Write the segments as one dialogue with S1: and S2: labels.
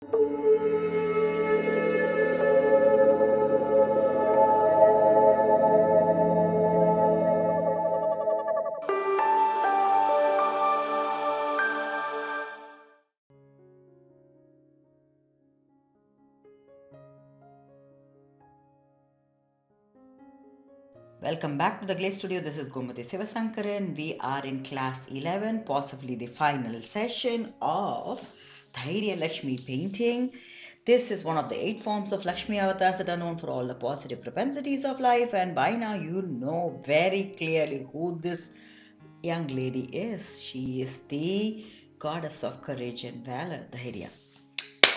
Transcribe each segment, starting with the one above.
S1: Welcome back to the GLAC studio. This is Gomati Sivasankaran. We are in class 11, possibly the final session of Dhairya Lakshmi painting. This is one of the 8 forms of Lakshmi avatars that are known for all the positive propensities of life, and by now you know very clearly who this young lady is. She is the goddess of courage and valor, Dhairya.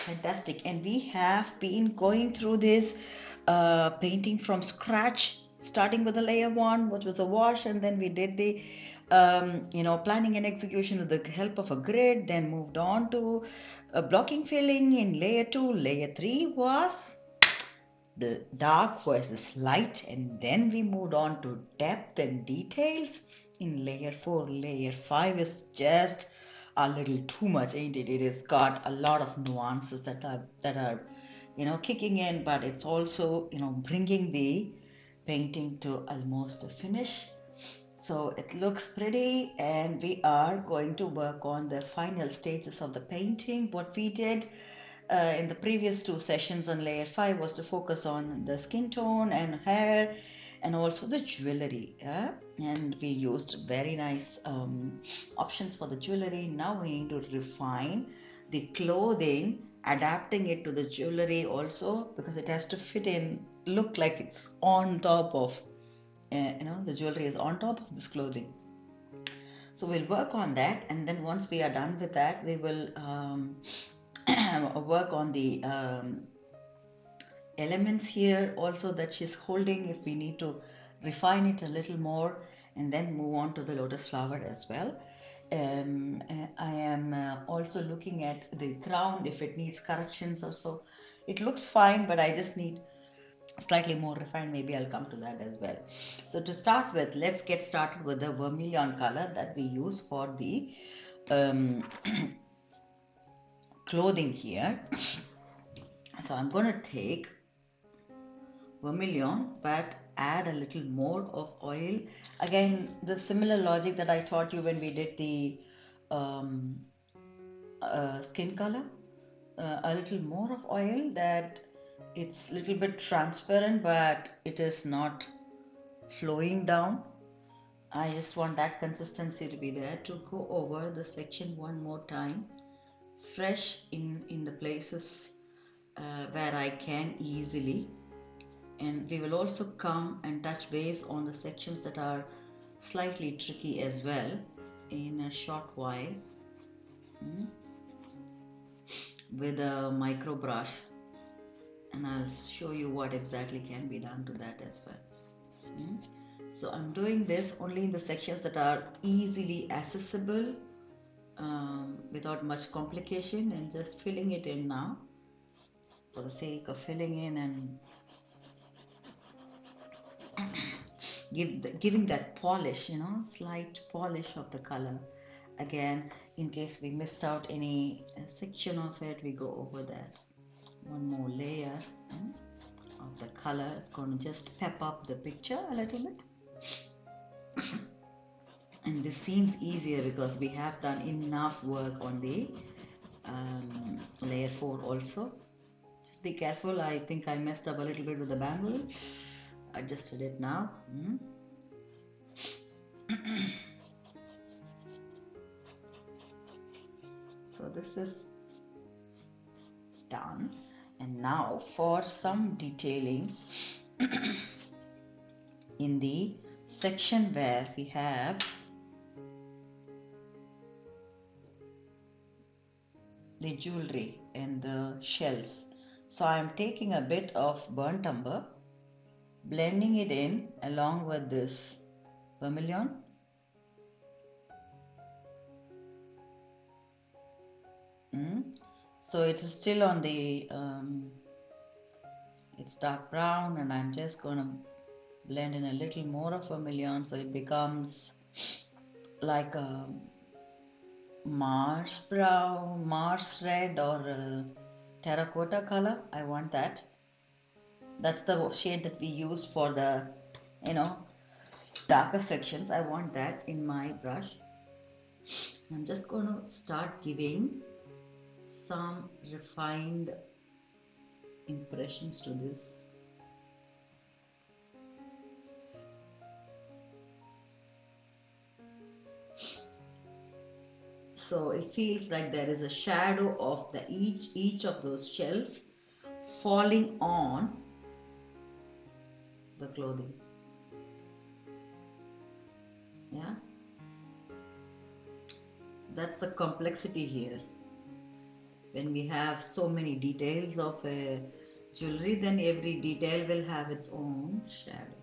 S1: Fantastic. And we have been going through this painting from scratch, starting with the layer 1, which was a wash, and then we did the planning and execution with the help of a grid, then moved on to blocking filling in layer 2. Layer 3 was the dark versus light, and then we moved on to depth and details in layer 4. Layer 5 is just a little too much, ain't it? It has got a lot of nuances that are kicking in, but it's also bringing the painting to almost a finish. So it looks pretty, and we are going to work on the final stages of the painting. What we did in the previous 2 sessions on layer 5 was to focus on the skin tone and hair and also the jewelry, and we used very nice options for the jewelry. Now we need to refine the clothing, adapting it to the jewelry also, because it has to fit in, look like it's on top of the jewelry is on top of this clothing. So we'll work on that, and then once we are done with that, we will work on the elements here also that she's holding, if we need to refine it a little more, and then move on to the lotus flower as well. I am also looking at the crown, if it needs corrections or so. It looks fine, but I just need slightly more refined. Maybe I'll come to that as well. So to start with, let's get started with the vermilion color that we use for the clothing here. So I'm going to take vermilion but add a little more of oil. Again, the similar logic that I taught you when we did the skin color. A little more of oil, that it's a little bit transparent but it is not flowing down. I just want that consistency to be there. To go over the section one more time, fresh in the places where I can easily, and we will also come and touch base on the sections that are slightly tricky as well in a short while with a micro brush, and I'll show you what exactly can be done to that as well. So I'm doing this only in the sections that are easily accessible without much complication, and just filling it in now for the sake of filling in and giving that polish, slight polish of the color. Again, in case we missed out any section of it, we go over that. One more layer of the color is going to just pep up the picture a little bit. And this seems easier because we have done enough work on the layer 4 also. Just be careful. I think I messed up a little bit with the bangle. Adjusted it now. So this is done, and now for some detailing in the section where we have the jewelry and the shells. So I am taking a bit of burnt umber, blending it in along with this vermilion. So it is still on the it's dark brown, and I'm just going to blend in a little more of vermilion so it becomes like a Mars brown, Mars red, or terracotta color. I want that. That's the shade that we used for the, you know, darker sections. I want that in my brush. I'm just going to start giving some refined impressions to this. So it feels like there is a shadow of the each of those shells falling on the clothing. Yeah, that's the complexity here. When we have so many details of a jewelry, then every detail will have its own shadow.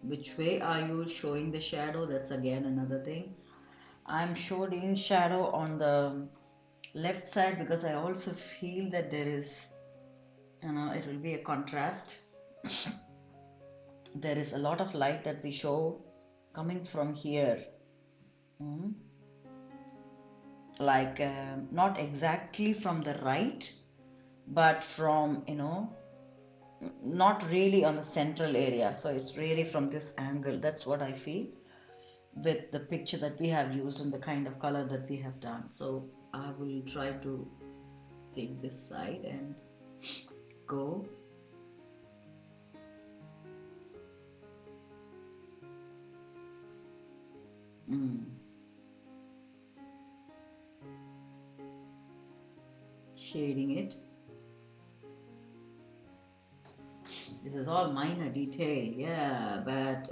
S1: Which way are you showing the shadow? That's again another thing. I'm showing shadow on the left side because I also feel that there is, it will be a contrast. There is a lot of light that we show coming from here. Like not exactly from the right, but from, not really on the central area. So it's really from this angle. That's what I feel with the picture that we have used and the kind of color that we have done. So I will try to take this side and go. Shading it. This is all minor detail, yeah, but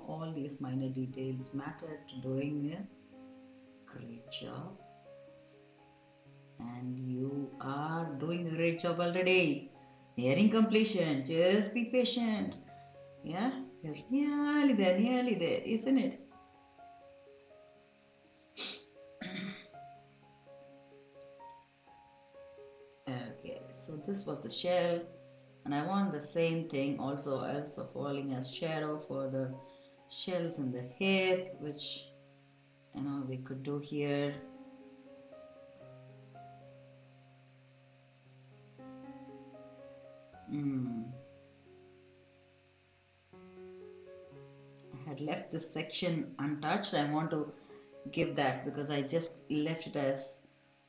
S1: all these minor details matter to doing a great job. And you are doing a great job already. Nearing completion. Just be patient. Yeah, you're nearly there, isn't it? Okay, so this was the shell, and I want the same thing also falling as shadow for the shells in the hip, which we could do here. I had left this section untouched. I want to give that because I just left it as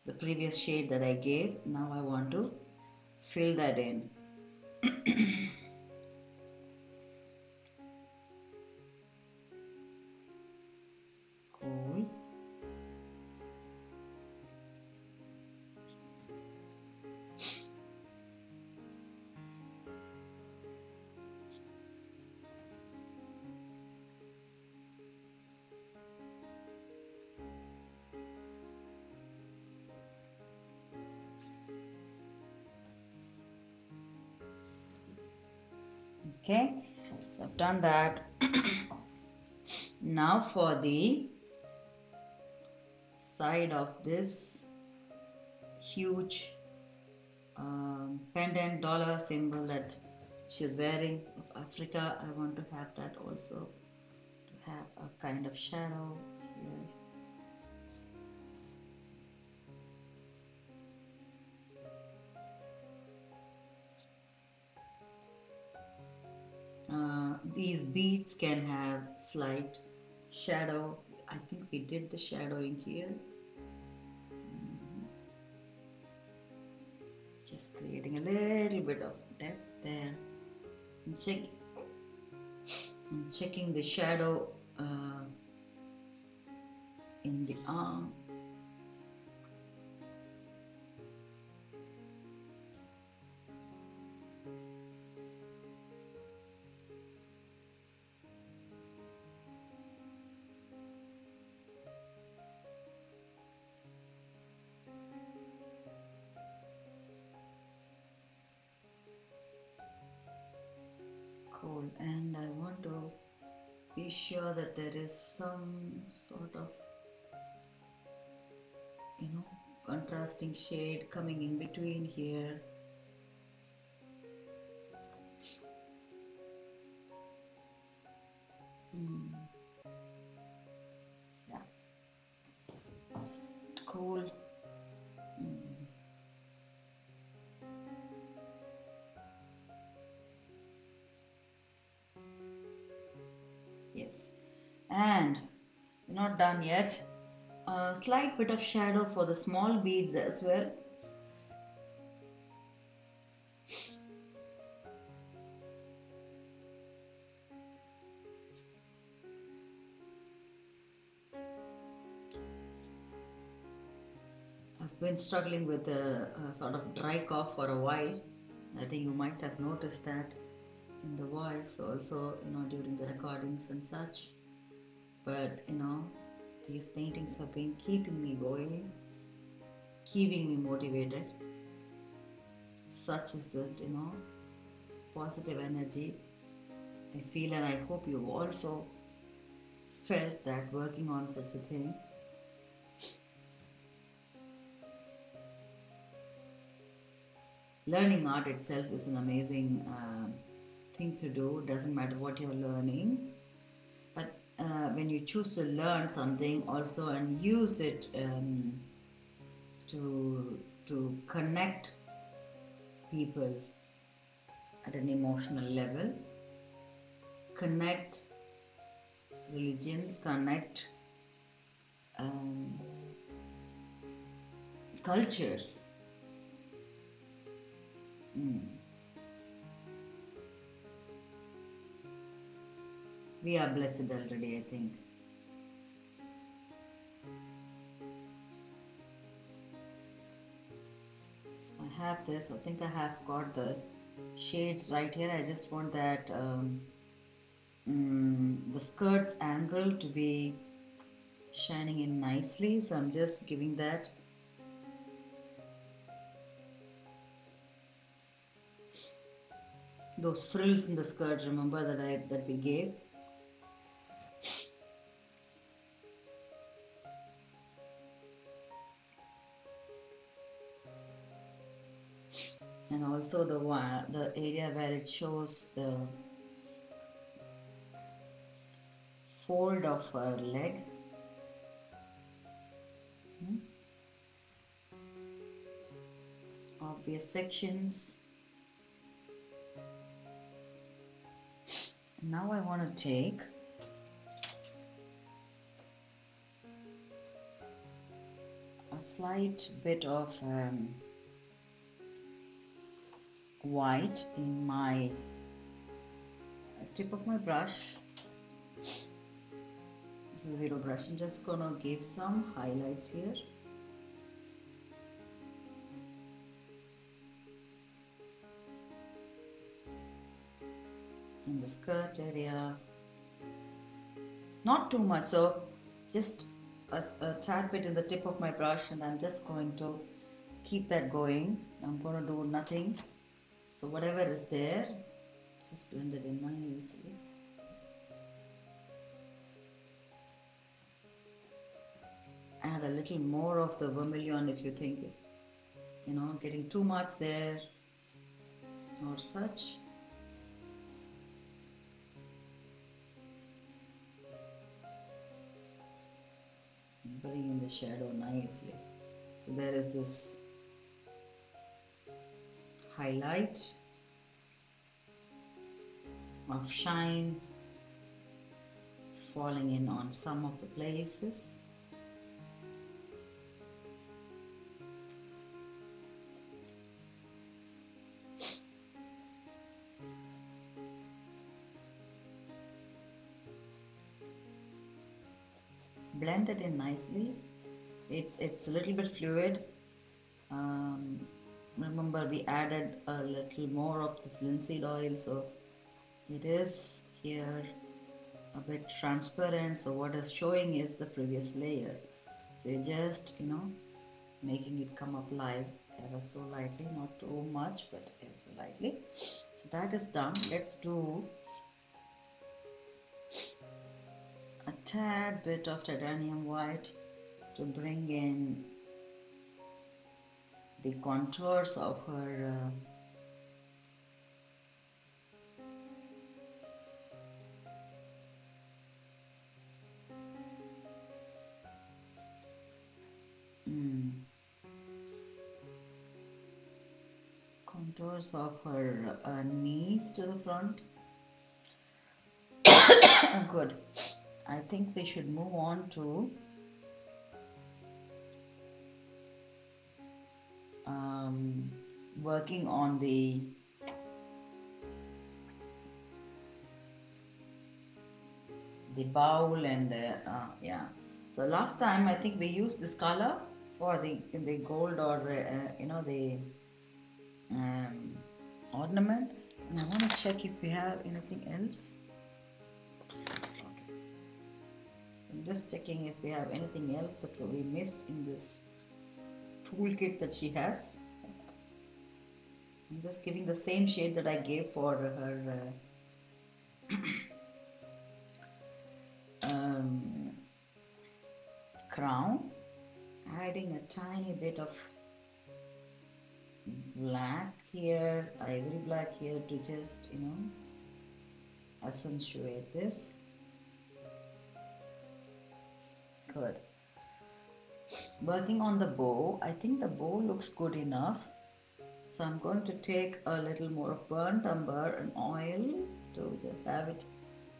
S1: the previous shade that I gave. Now I want to fill that in. Cool. Okay, so I've done that. Now for the side of this huge pendant dollar symbol that she's wearing of Africa, I want to have that also, to have a kind of shadow here. These beads can have slight shadow. I think we did the shadowing here. Just creating a little bit of depth there. I'm checking the shadow in the arm. Cool, and I want to be sure that there is some sort of contrasting shade coming in between here. Yeah, And we're not done yet. A slight bit of shadow for the small beads as well. I've been struggling with a sort of dry cough for a while. I think you might have noticed that in the voice also, during the recordings and such. But, these paintings have been keeping me going, keeping me motivated. Such is that, positive energy I feel, and I hope you've also felt that working on such a thing. Learning art itself is an amazing thing to do. Doesn't matter what you're learning, but when you choose to learn something also and use it to connect people at an emotional level, connect religions, connect cultures. We are blessed already, I think. So I have this. I think I have got the shades right here. I just want that the skirt's angle to be shining in nicely, so I'm just giving that. Those frills in the skirt, remember that we gave. And also the area where it shows the fold of her leg. Obvious sections. Now I want to take a slight bit of white in my tip of my brush. This is zero brush. I'm just gonna give some highlights here. In the skirt area. Not too much, so just a tad bit in the tip of my brush, and I'm just going to keep that going. I'm going to do nothing. So whatever is there, just blend it in nicely. Add a little more of the vermilion if you think it's, getting too much there or such. Bring in the shadow nicely. So there is this highlight of shine falling in on some of the places. Blend it in nicely. It's a little bit fluid. Remember we added a little more of this linseed oil, so it is here a bit transparent. So what is showing is the previous layer. So you're just making it come up live ever so lightly, not too much, but ever so lightly. So that is done. Let's do a tad bit of titanium white to bring in the contours of her contours of her knees to the front. Good. I think we should move on to working on the bowl and the yeah. So last time I think we used this color for the gold or the ornament, and I want to check if we have anything else. Okay. I'm just checking if we have anything else that we missed in this toolkit that she has. I'm just giving the same shade that I gave for her crown, adding a tiny bit of black here, ivory black here, to just accentuate this. Good. Working on the bow, I think the bow looks good enough, so I'm going to take a little more of burnt umber and oil to just have it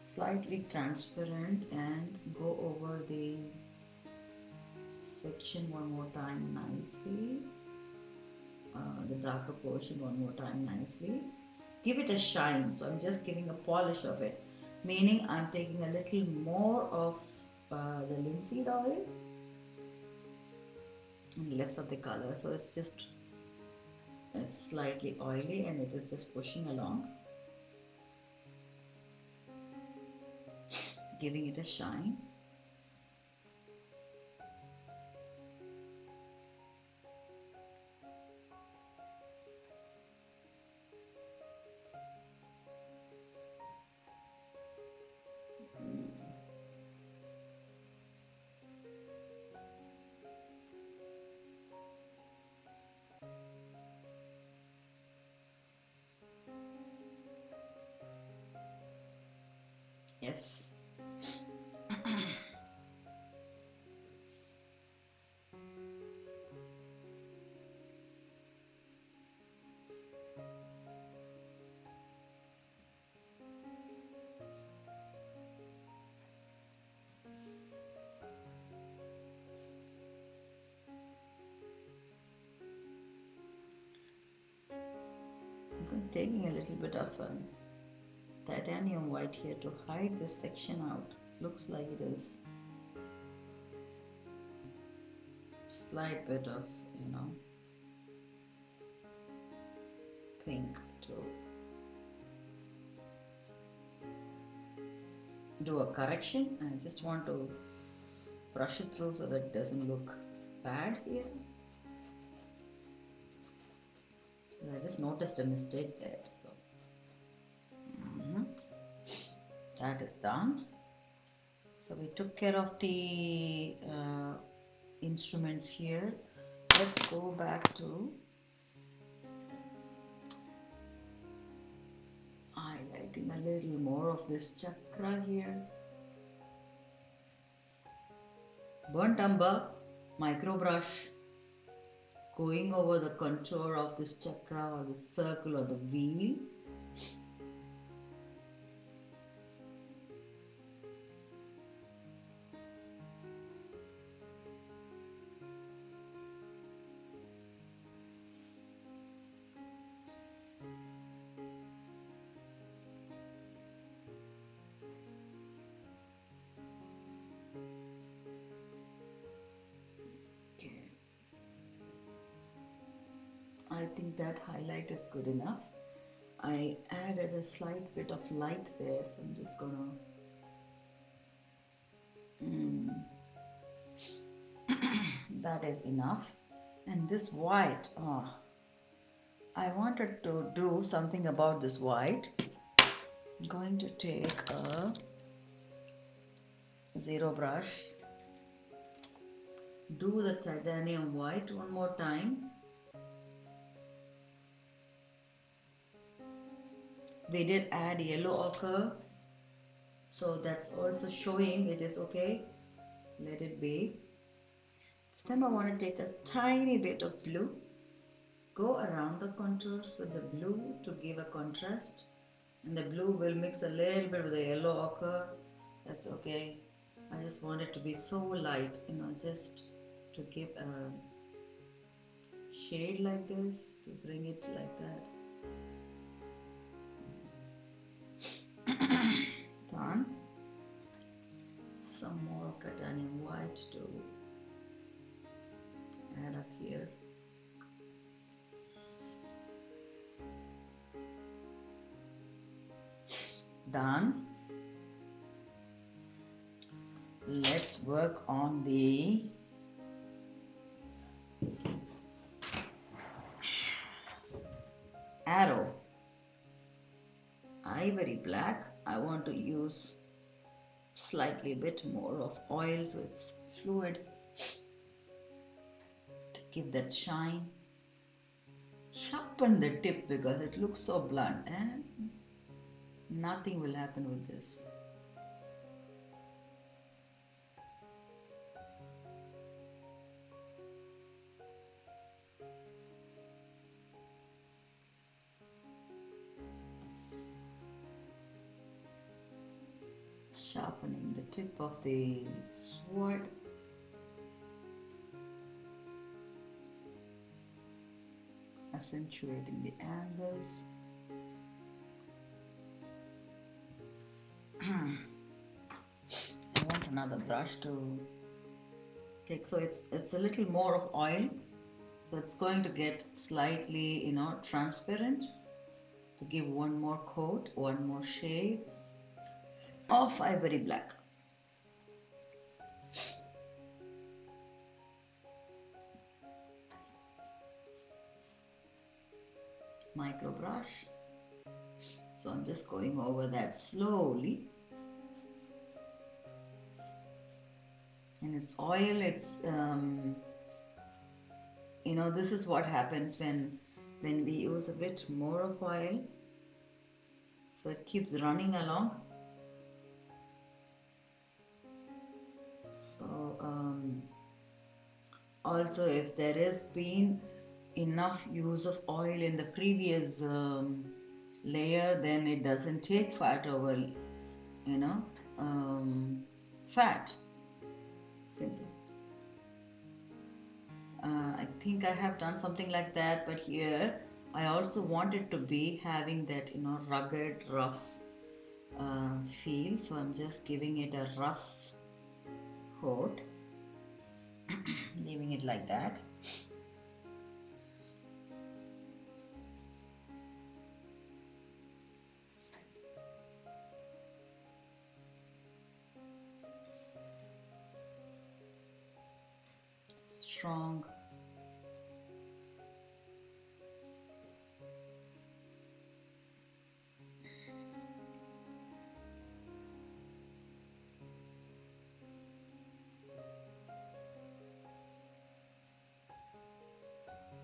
S1: slightly transparent and go over the section one more time nicely, the darker portion one more time nicely. Give it a shine, so I'm just giving a polish of it, meaning I'm taking a little more of the linseed oil and less of the color, so it's slightly oily and it is just pushing along, giving it a shine. Yes. I'm taking a little bit of titanium white here to hide this section out. It looks like it is slight bit of pink to do a correction. I just want to brush it through so that it doesn't look bad here. I just noticed a mistake there, so that is done. So we took care of the instruments here. Let's go back to highlighting a little more of this chakra here. Burnt umber, micro brush, going over the contour of this chakra or the circle or the wheel. I think that highlight is good enough. I added a slight bit of light there, so I'm just gonna that is enough. And this white, I wanted to do something about this white. I'm going to take a zero brush, do the titanium white one more time. We did add yellow ochre, so that's also showing it is okay. Let it be. This time I want to take a tiny bit of blue, go around the contours with the blue to give a contrast, and the blue will mix a little bit with the yellow ochre. That's okay. I just want it to be so light, just to give a shade like this, to bring it like that. Done. Some more of titanium white to add up here. Done. Let's work on the arrow. Ivory black. I want to use slightly bit more of oil so it's fluid to give that shine. Sharpen the tip because it looks so blunt and nothing will happen with this. Sharpening the tip of the sword. Accentuating the angles. I want another brush to take, so it's a little more of oil, so it's going to get slightly transparent, to give one more coat, one more shade of ivory black. Micro brush. So I'm just going over that slowly. And it's oil, it's this is what happens when we use a bit more of oil. So it keeps running along. So also if there has been enough use of oil in the previous layer, then it doesn't take fat over fat. Simple. I think I have done something like that, but here I also want it to be having that rugged, rough feel, so I'm just giving it a rough coat. Leaving it like that. Strong.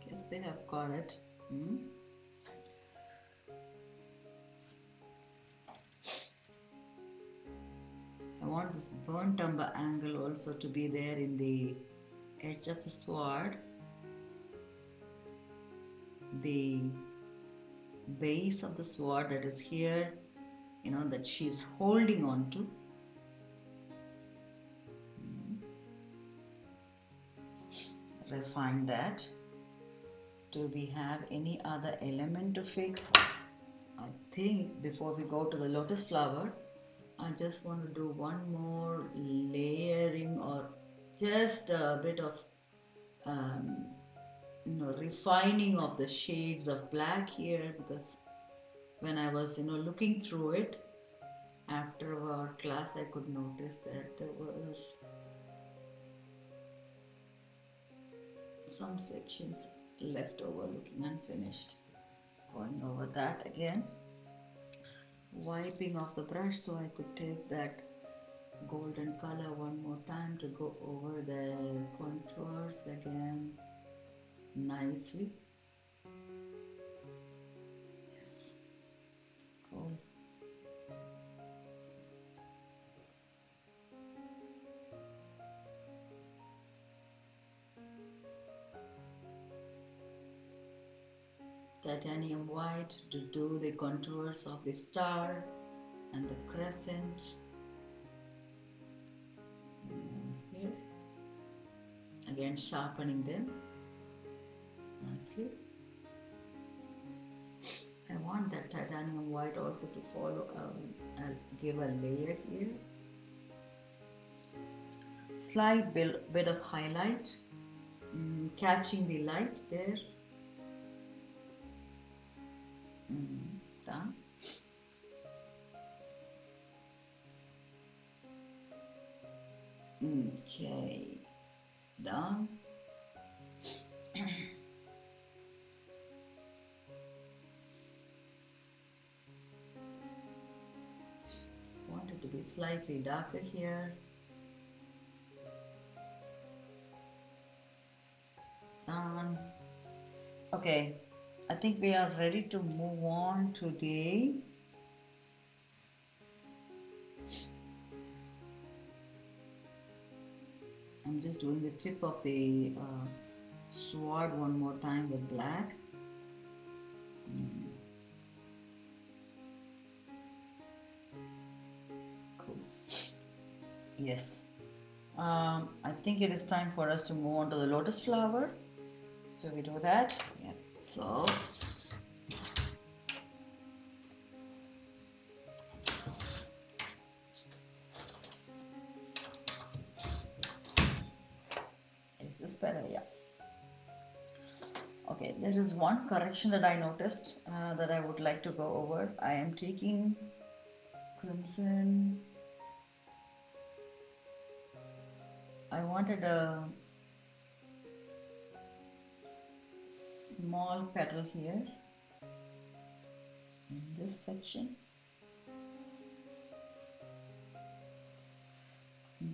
S1: Guess they have got it. I want this burnt umber angle also to be there in the edge of the sword, the base of the sword that is here, that she's holding on to. Refine that. Do we have any other element to fix? I think before we go to the lotus flower, I just want to do one more layering, or just a bit of refining of the shades of black here, because when I was looking through it after our class, I could notice that there were some sections left over looking unfinished. Going over that again, wiping off the brush so I could take that golden color one more time to go over the contours again nicely. Yes, cool. Titanium white to do the contours of the star and the crescent. again sharpening them nicely. I want that titanium white also to follow. I'll give a layer here. Slight bit of highlight, catching the light there. Done. Okay, done. Want it to be slightly darker here. Done. Okay, I think we are ready to move on to the I'm just doing the tip of the sword one more time with black. Cool. Yes. I think it is time for us to move on to the lotus flower. Do we do that? Yeah. So is this better? Yeah. Okay, there is one correction that I noticed that I would like to go over. I am taking crimson. I wanted a small petal here in this section.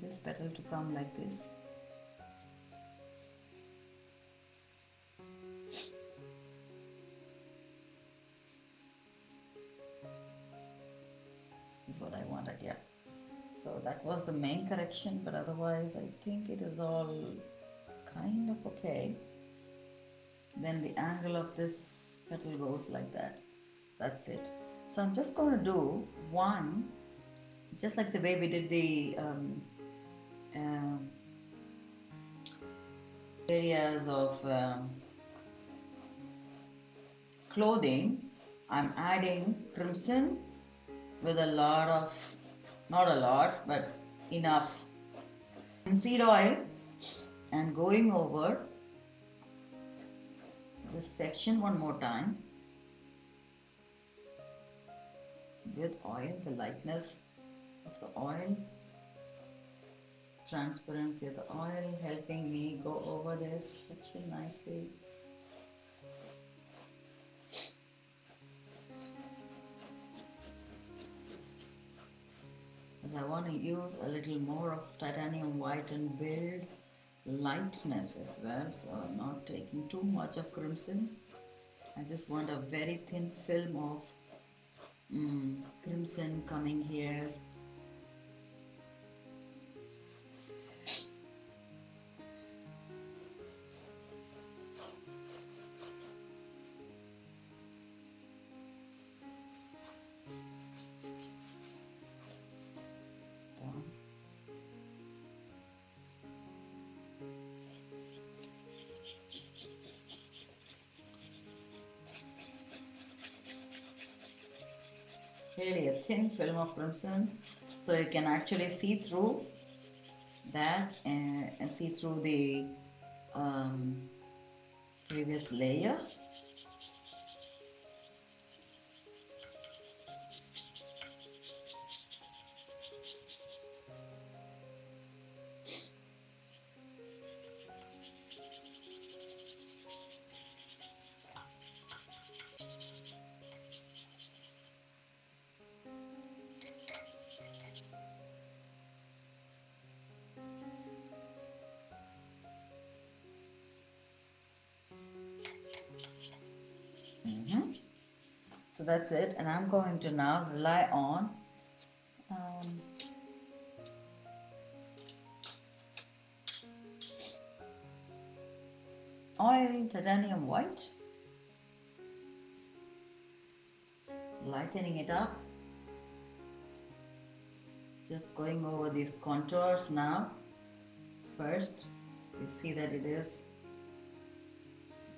S1: This petal to come like this. Is what I wanted, yeah. So that was the main correction, but otherwise I think it is all kind of okay. Then the angle of this petal goes like that. That's it. So I'm just going to do one, just like the way we did the areas of clothing. I'm adding crimson with a lot of, not a lot, but enough seed oil, and going over this section one more time with oil, the lightness of the oil, transparency of the oil helping me go over this section nicely. I want to use a little more of titanium white and build lightness as well, so I'm not taking too much of crimson. I just want a very thin film of crimson coming here. Really a thin film of crimson, so you can actually see through that and see through the previous layer. So that's it, and I'm going to now rely on oil, titanium white, lightening it up, just going over these contours now first, You see that it is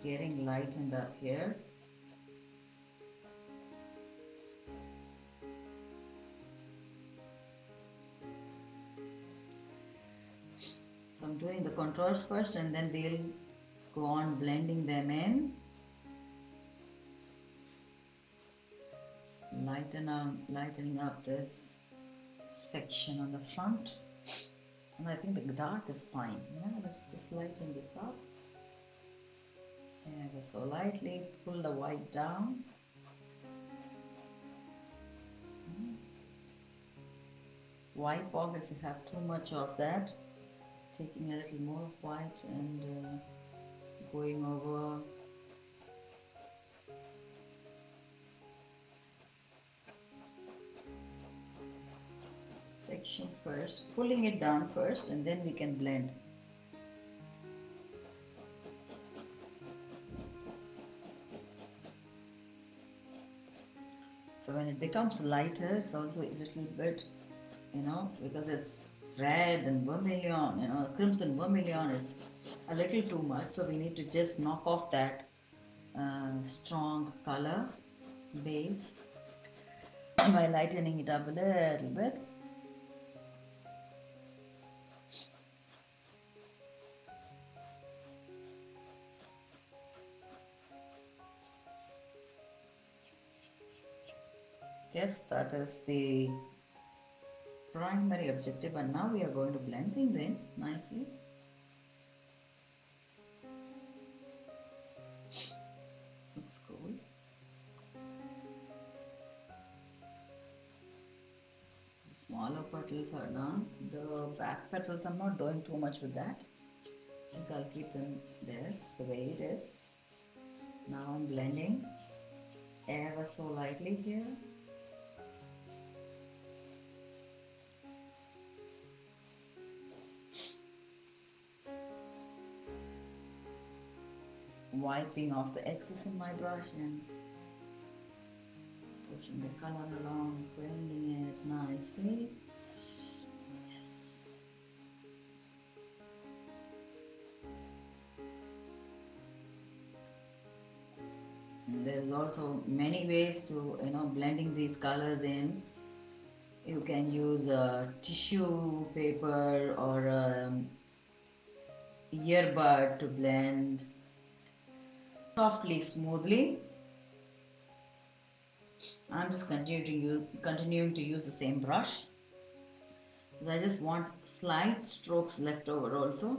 S1: getting lightened up here. So I'm doing the contours first and then we'll go on blending them in. Lightening up this section on the front. And I think the dark is fine. Yeah, let's just lighten this up. Ever so lightly, pull the white down. Wipe off if you have too much of that. Taking a little more white and going over section first, pulling it down first, and then we can blend. So when it becomes lighter, it's also a little bit, because it's red and vermilion, crimson vermilion, it's a little too much. So we need to just knock off that strong color base by lightening it up a little bit. Yes, that is the primary objective, and now we are going to blend things in nicely. Looks cool. The smaller petals are done. The back petals, I'm not doing too much with that. I think I'll keep them there the way it is. Now I'm blending ever so lightly here. Wiping off the excess in my brush and pushing the color along, blending it nicely. Yes. And there's also many ways to blending these colors in. You can use a tissue paper or earbud to blend softly, smoothly. I'm just continuing to use the same brush because I just want slight strokes left over also.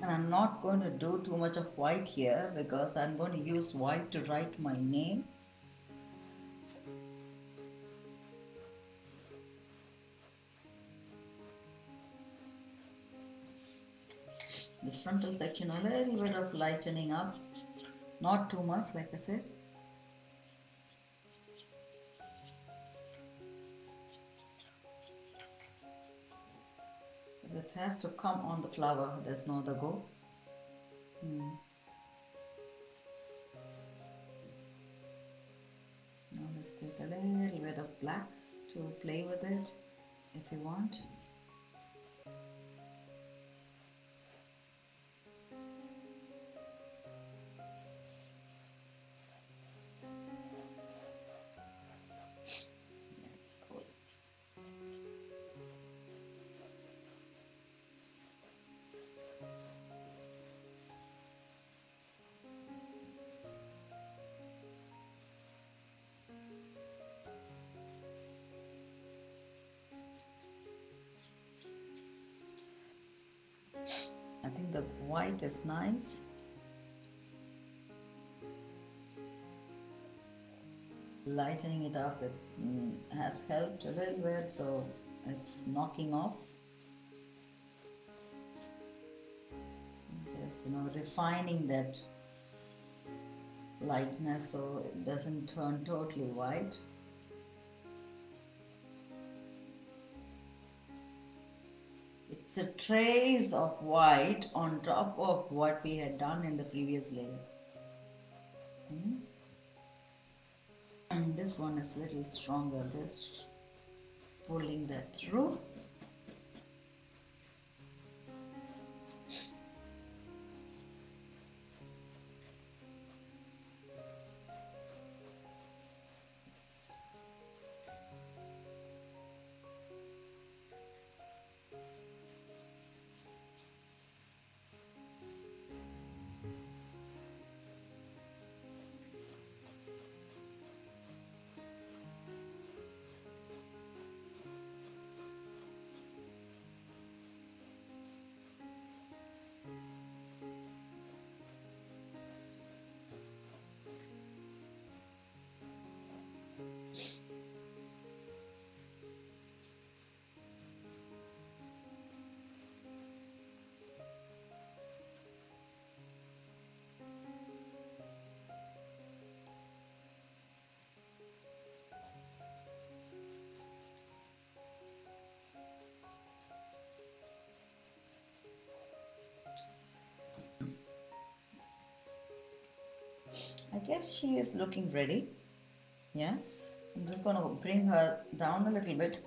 S1: And I'm not going to do too much of white here because I'm going to use white to write my name. This frontal section, a little bit of lightening up, not too much, like I said. It has to come on the flower, there's no other go. Now let's take a little bit of black to play with it if you want. I think the white is nice. Lightening it up, it has helped a little bit, so it's knocking off. just, refining that lightness so it doesn't turn totally white. It's a trace of white on top of what we had done in the previous layer. And this one is a little stronger, just pulling that through. I guess she is looking ready. Yeah, I'm just going to bring her down a little bit.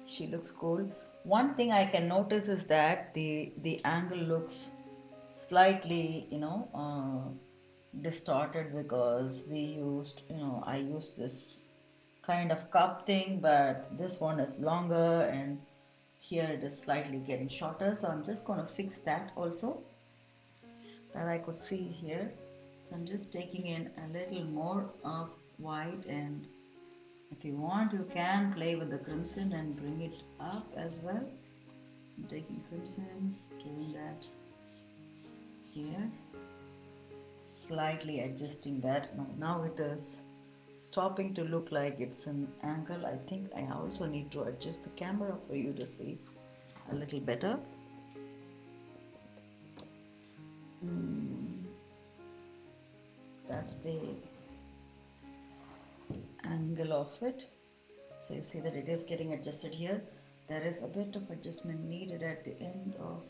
S1: She looks cool. One thing I can notice is that the angle looks slightly, distorted because we used, I used this kind of cup thing, but this one is longer and here it is slightly getting shorter. So I'm just going to fix that also, that I could see here. So I'm just taking in a little more of white, and if you want you can play with the crimson and bring it up as well. So I'm taking crimson, doing that here, slightly adjusting that. Now it is stopping to look like it's an angle. I think I also need to adjust the camera for you to see a little better. That's the angle of it. So you see that it is getting adjusted here. There is a bit of adjustment needed at the end of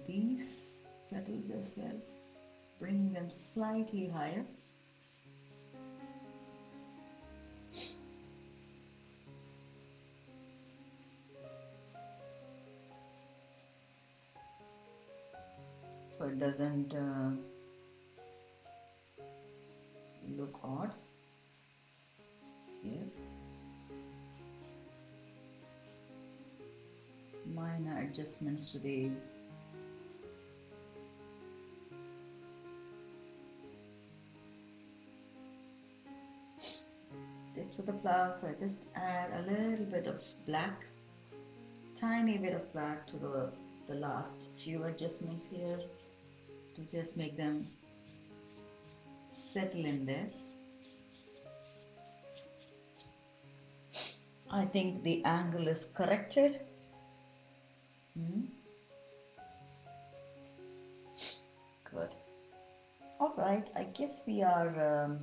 S1: these petals as well, bringing them slightly higher. So it doesn't look odd here. Minor adjustments to the tips of the flower. So I just add a little bit of black, tiny bit of black to the last few adjustments here to just make them settle in there. I think the angle is corrected. Good. All right, I guess we are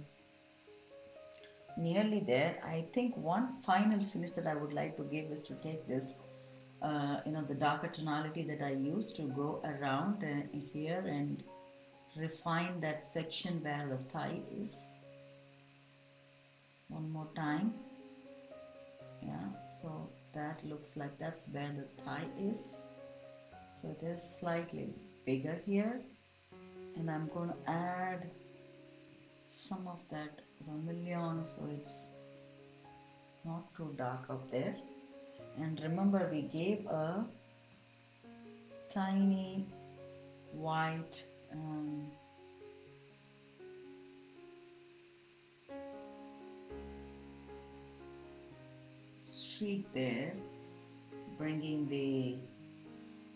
S1: nearly there. I think one final finish that I would like to give is to take this, the darker tonality that I used to go around here and refine that section where the thigh is. One more time. Yeah, so that looks like that's where the thigh is. So it is slightly bigger here, and I'm going to add some of that vermilion so it's not too dark up there. And remember, we gave a tiny white streak there, bringing the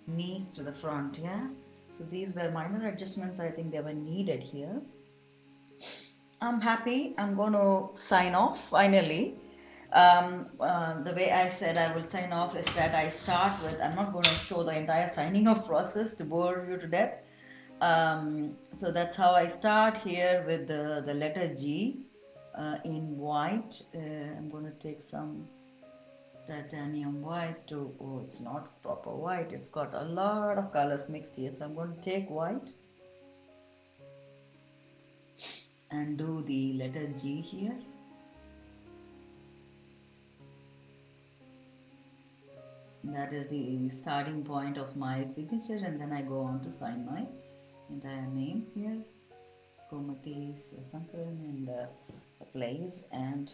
S1: knees to the front. Yeah, so these were minor adjustments. I think they were needed here. I'm happy. I'm going to sign off finally. The way I said I will sign off is that I start with, I'm not going to show the entire signing off process to bore you to death. So that's how I start here with the letter G in white. I'm going to take some titanium white to, oh, it's not proper white, it's got a lot of colors mixed here. So I'm going to take white and do the letter G here. That is the starting point of my signature, and then I go on to sign my entire name here, Gomati Sivasankaran, and the place and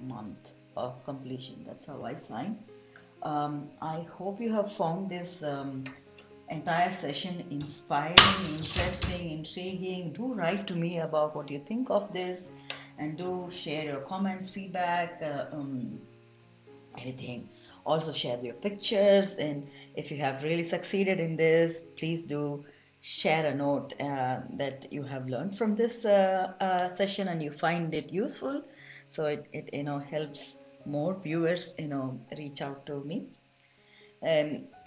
S1: month of completion. That's how I sign. I hope you have found this entire session inspiring, interesting, intriguing. Do write to me about what you think of this, and do share your comments, feedback, anything. Also share your pictures, and if you have really succeeded in this, please do share a note that you have learned from this session and you find it useful, so it helps more viewers reach out to me.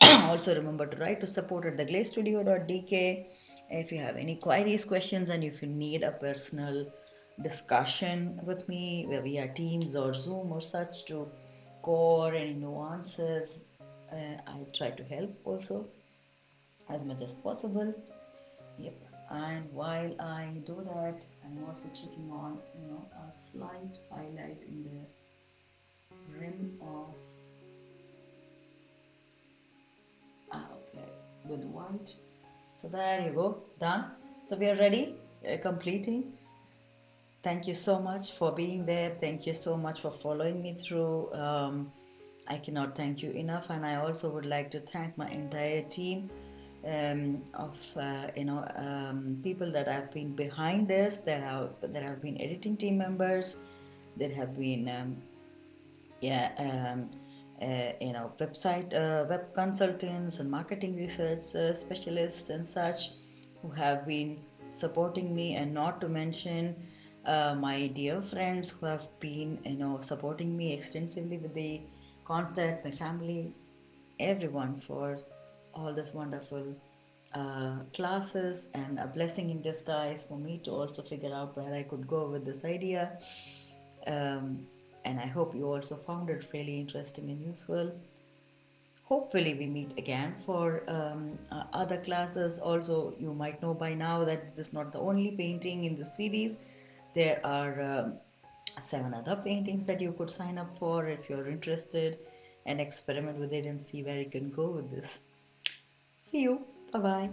S1: Also remember to write to support at theglastudio.dk if you have any queries, questions, and if you need a personal discussion with me via Teams or Zoom or such to core any nuances. I try to help also as much as possible. Yep. And while I do that, I'm also checking on a slight highlight in the rim of okay, with white. So there you go, done. So we are ready, completing. Thank you so much for being there. Thank you so much for following me through. I cannot thank you enough, and I also would like to thank my entire team of people that have been behind this. There have been editing team members. There have been website web consultants and marketing research specialists and such who have been supporting me, and not to mention my dear friends who have been supporting me extensively with the concept, my family, everyone, for all this wonderful classes, and a blessing in disguise for me to also figure out where I could go with this idea. And I hope you also found it really interesting and useful. Hopefully we meet again for other classes. Also, you might know by now that this is not the only painting in the series. There are 7 other paintings that you could sign up for if you're interested, and experiment with it and see where you can go with this. See you. Bye bye.